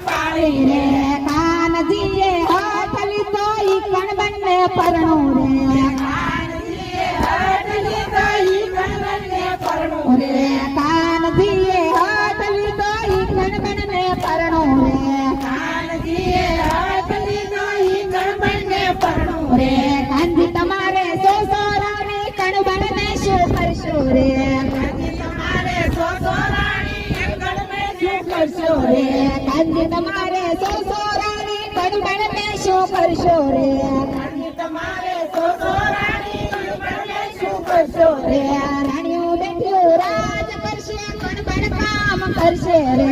પાળી રે કાનજીએ હાથ લીધો ઈ કણબને પરણું રે કાનજીએ હાથ લીધો ઈ કણબને પરણું રે કાનજીએ હાથ લીધો ઈ કણબને પરણું રે કાનજીએ હાથ લીધો ઈ કણબને પરણું રે કાનજી તમારે સોસોરાની કણબને શું કરશો રે કાનજી તમારે સોસોરાની કણબને શું કરશો રે કાનજી તમારે સોસોરાની કણબને શું કરશો રે કાનજી તમારે સોસોરાની કણબને શું કરશો રે રાણીઓ બેઠ્યું રાજ કરશે કણબન કામ કરશે રે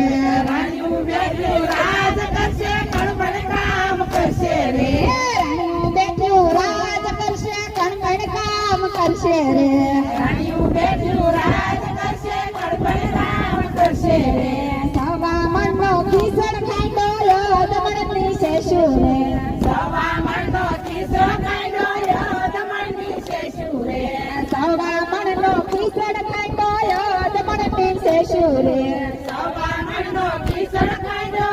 રાણીઓ બેઠ્યું રાજ કરશે કણબન કામ કરશે રે રાણીઓ બેઠ્યું રાજ કરશે કણબન કામ કરશે રે રાણીઓ બેઠ્યું રાજ કરશે કણબન કામ કરશે રે સવા મનનો ખીસણ ખાંડો દમણની શેષુ રે સવા મનનો ખીસણ ખાંડો દમણની શેષુ રે સવા મનનો ખીસણ ખાંડો દમણની શેષુ રે સવા મનનો ખીસણ ખાંડો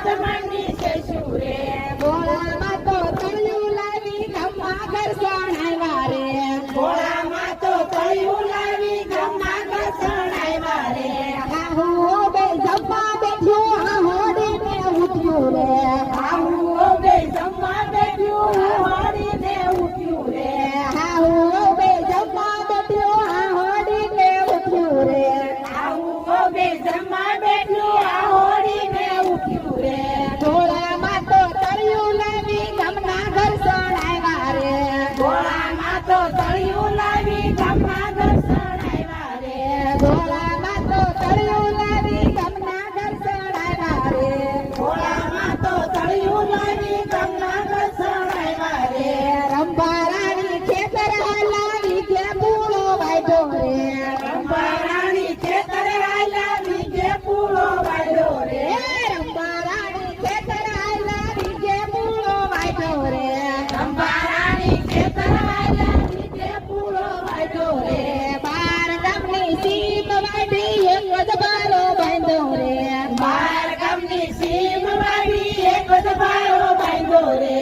દમણની શેષુ રે ગોળામાં તો તળિયું લાવી ગમા ઘરસણ આવ્યા રે ગોળામાં તો તળિયું લાવી ગમા ઘરસણ આવ્યા રે હાહુ બે જમવા બેઠ્યું હોડીને ઉઠ્યું રે હાહુ બે જમવા બેઠ્યું હોડીને ઉઠ્યું રે હાહુ બે જમવા બેઠ્યું હોડીને ઉઠ્યું રે હાહુ બે જમવા બેઠ્યું હોડીને ઉઠ્યું રે ગોળામાં તો તળિયું લાવી ગમના ઘરસણ આવ્યા રે ગોળામાં તો તળિયું લાવી ગમના ઘરસણ આવ્યા રે ગોળામાં તો તળિયું લાવી ગમના ઘરસણ આવ્યા રે ગોળામાં તો તળિયું લાવી ગમના ઘરસણ આવ્યા રે રંભા રાણી ખેતર હાલાવી કે પૂળો વાયદો રે રંભા રાણી ખેતર હાલાવી કે પૂળો વાયદો રે રંભા રાણી ખેતર હાલાવી કે પૂળો વાયદો રે રંભા રાણી ખેતર હાલાવી કે પૂળો વાયદો રે બાર ગામની સીમ વાડી એક દબારો બાંધો રે બાર ગામની સીમ વાડી એક દબારો બાંધો રે